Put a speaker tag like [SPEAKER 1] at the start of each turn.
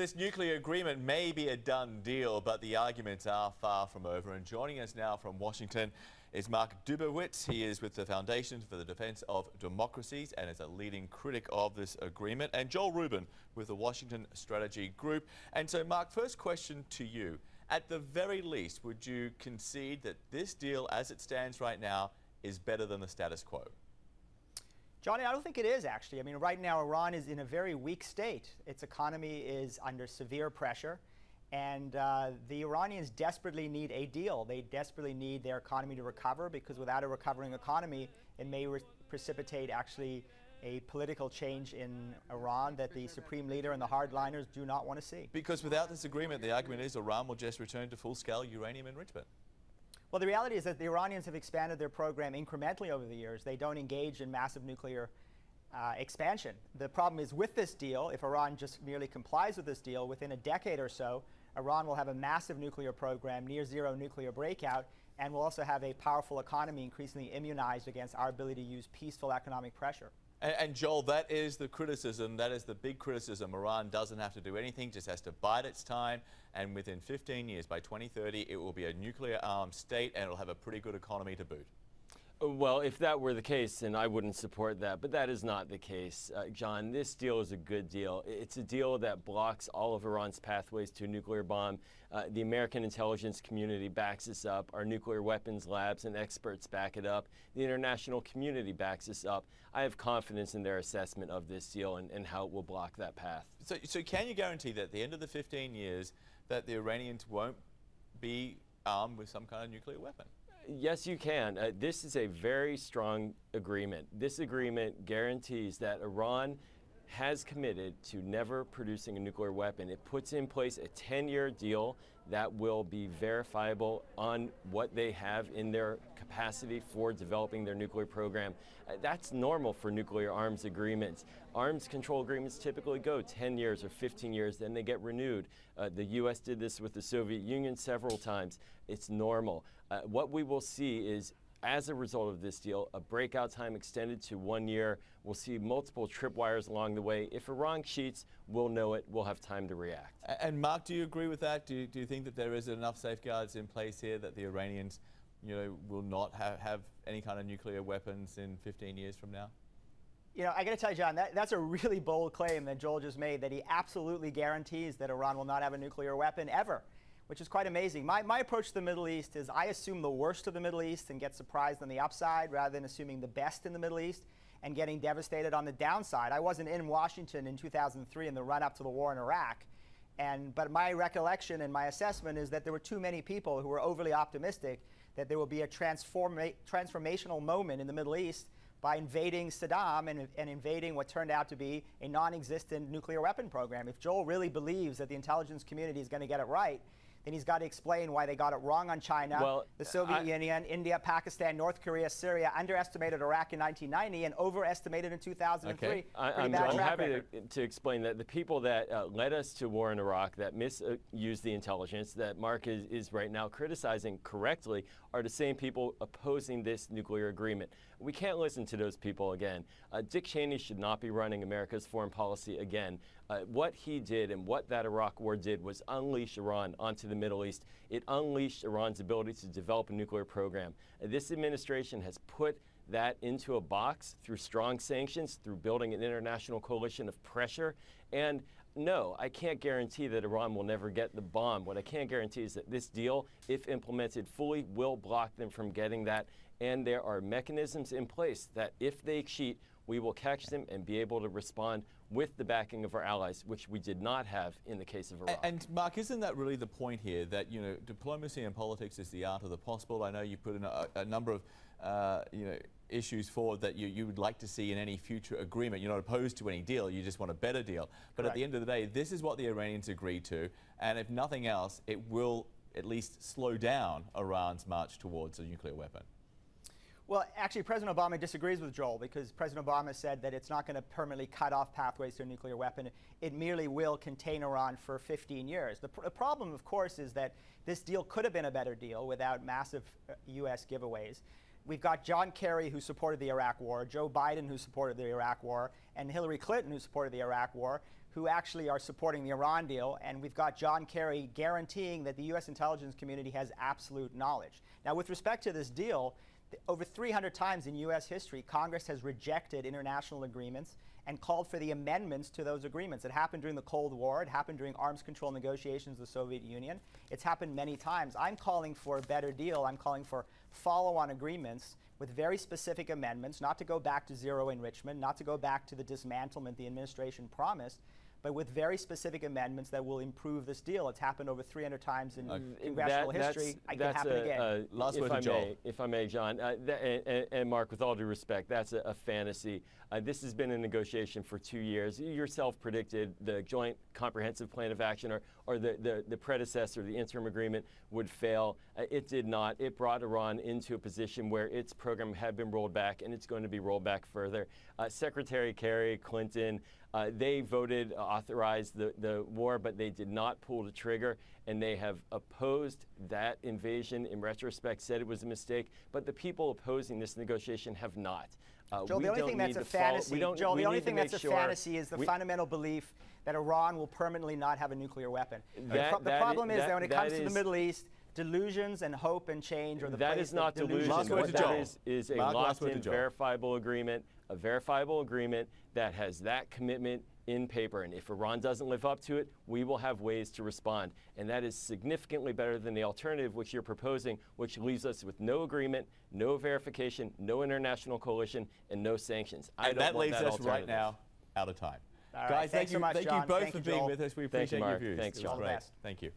[SPEAKER 1] This nuclear agreement may be a done deal, but the arguments are far from over. And joining us now from Washington is Mark Dubowitz. He is with the Foundation for the Defense of Democracies and is a leading critic of this agreement. And Joel Rubin with the Washington Strategy Group. And so, Mark, first question to you. At the very least, would you concede that this deal, as it stands right now, is better than the status quo?
[SPEAKER 2] Johnny, I don't think it is, actually. I mean, right now, Iran is in a very weak state. Its economy is under severe pressure, and the Iranians desperately need a deal. They desperately need their economy to recover, because without a recovering economy, it may precipitate actually a political change in Iran that the supreme leader and the hardliners do not want to see.
[SPEAKER 1] Because without this agreement, the argument is Iran will just return to full-scale uranium enrichment.
[SPEAKER 2] Well, the reality is that the Iranians have expanded their program incrementally over the years. They don't engage in massive nuclear expansion. The problem is with this deal, if Iran just merely complies with this deal, within a decade or so, Iran will have a massive nuclear program, near zero nuclear breakout, and will also have a powerful economy increasingly immunized against our ability to use peaceful economic pressure.
[SPEAKER 1] And Joel, that is the criticism, that is the big criticism. Iran doesn't have to do anything, just has to bide its time, and within 15 years, by 2030, it will be a nuclear-armed state and it'll have a pretty good economy to boot.
[SPEAKER 3] Well, if that were the case, then I wouldn't support that, but that is not the case. John, this deal is a good deal. It's a deal that blocks all of Iran's pathways to a nuclear bomb. The American intelligence community backs us up. Our nuclear weapons labs and experts back it up. The international community backs us up. I have confidence in their assessment of this deal and how it will block that path.
[SPEAKER 1] So can you guarantee that at the end of the 15 years that the Iranians won't be armed with some kind of nuclear weapon?
[SPEAKER 3] Yes, you can. This is a very strong agreement. This agreement guarantees that Iran has committed to never producing a nuclear weapon. It puts in place a 10-year deal that will be verifiable on what they have in their capacity for developing their nuclear program. That's normal for nuclear arms agreements. Arms control agreements typically go 10 years or 15 years, then they get renewed. The U.S. did this with the Soviet Union several times. It's normal. What we will see is, as a result of this deal, a breakout time extended to 1 year. We'll see multiple tripwires along the way. If Iran cheats, we'll know it. We'll have time to react.
[SPEAKER 1] And Mark, do you agree with that? Do you think that there is enough safeguards in place here that the Iranians, will not have any kind of nuclear weapons in 15 years from now?
[SPEAKER 2] I got to tell you, John, that's a really bold claim that Joel just made, that he absolutely guarantees that Iran will not have a nuclear weapon ever, which is quite amazing. My approach to the Middle East is I assume the worst of the Middle East and get surprised on the upside, rather than assuming the best in the Middle East and getting devastated on the downside. I wasn't in Washington in 2003 in the run-up to the war in Iraq, but my recollection and my assessment is that there were too many people who were overly optimistic that there will be a transformational moment in the Middle East by invading Saddam and invading what turned out to be a non-existent nuclear weapon program. If Joel really believes that the intelligence community is going to get it right, then he's got to explain why they got it wrong on China, the Soviet Union, India, Pakistan, North Korea, Syria, underestimated Iraq in 1990 and overestimated in 2003.
[SPEAKER 3] Okay. I'm happy to explain that the people that led us to war in Iraq, that misused the intelligence, that Mark is right now criticizing correctly, are the same people opposing this nuclear agreement. We can't listen to those people again. Dick Cheney should not be running America's foreign policy again. What he did and what that Iraq war did was unleash Iran onto the Middle East. It unleashed Iran's ability to develop a nuclear program. This administration has put that into a box through strong sanctions, through building an international coalition of pressure. And no, I can't guarantee that Iran will never get the bomb. What I can guarantee is that this deal, if implemented fully, will block them from getting that. And there are mechanisms in place that if they cheat, we will catch them and be able to respond with the backing of our allies, which we did not have in the case of Iraq.
[SPEAKER 1] And Mark, isn't that really the point here, that diplomacy and politics is the art of the possible? I know you put in a number of issues forward that you would like to see in any future agreement. You're not opposed to any deal, you just want a better deal. But at the end of the day, this is what the Iranians agreed to, and if nothing else, it will at least slow down Iran's march towards a nuclear weapon.
[SPEAKER 2] Well, actually, President Obama disagrees with Joel, because President Obama said that it's not going to permanently cut off pathways to a nuclear weapon. It merely will contain Iran for 15 years. The problem, of course, is that this deal could have been a better deal without massive U.S. giveaways. We've got John Kerry, who supported the Iraq War, Joe Biden, who supported the Iraq War, and Hillary Clinton, who supported the Iraq War. who actually are supporting the Iran deal, and we've got John Kerry guaranteeing that the U.S. intelligence community has absolute knowledge. Now, with respect to this deal, over 300 times in U.S. history, Congress has rejected international agreements and called for the amendments to those agreements. It happened during the Cold War. It happened during arms control negotiations with the Soviet Union. It's happened many times. I'm calling for a better deal. I'm calling for follow-on agreements with very specific amendments, not to go back to zero enrichment, not to go back to the dismantlement the administration promised, but with very specific amendments that will improve this deal. It's happened over 300 times in congressional history. It can happen again.
[SPEAKER 1] Last word to Joel.
[SPEAKER 3] If I may, John, and Mark, with all due respect, that's a fantasy. This has been a negotiation for 2 years. You yourself predicted the Joint Comprehensive Plan of Action or the predecessor, the interim agreement, would fail. It did not. It brought Iran into a position where its program had been rolled back, and it's going to be rolled back further. Secretary Kerry, Clinton, they voted, authorized the war, but they did not pull the trigger, and they have opposed that invasion. In retrospect, said it was a mistake, but the people opposing this negotiation have not.
[SPEAKER 2] Joel, the only thing that's a fantasy, Joel, the only thing that's a fantasy is the fundamental belief that Iran will permanently not have a nuclear weapon. The problem is that when it comes to the Middle East, delusions and hope and change are the
[SPEAKER 3] That is not delusion. What that is a locked-in, verifiable agreement, a verifiable agreement that has that commitment in paper. And if Iran doesn't live up to it, we will have ways to respond. And that is significantly better than the alternative which you're proposing, which leaves us with no agreement, no verification, no international coalition, and no sanctions.
[SPEAKER 1] And that leaves us right now out of time.
[SPEAKER 2] All right.
[SPEAKER 1] Guys,
[SPEAKER 2] thank you so much,
[SPEAKER 1] thank
[SPEAKER 2] John.
[SPEAKER 1] you both
[SPEAKER 2] thank
[SPEAKER 1] for
[SPEAKER 2] you,
[SPEAKER 1] being
[SPEAKER 2] Joel.
[SPEAKER 1] with us. We
[SPEAKER 3] Thank you,
[SPEAKER 1] appreciate your
[SPEAKER 3] Mark.
[SPEAKER 1] views.
[SPEAKER 3] Thanks,
[SPEAKER 1] It was
[SPEAKER 3] John.
[SPEAKER 1] great.
[SPEAKER 2] Best.
[SPEAKER 1] Thank you.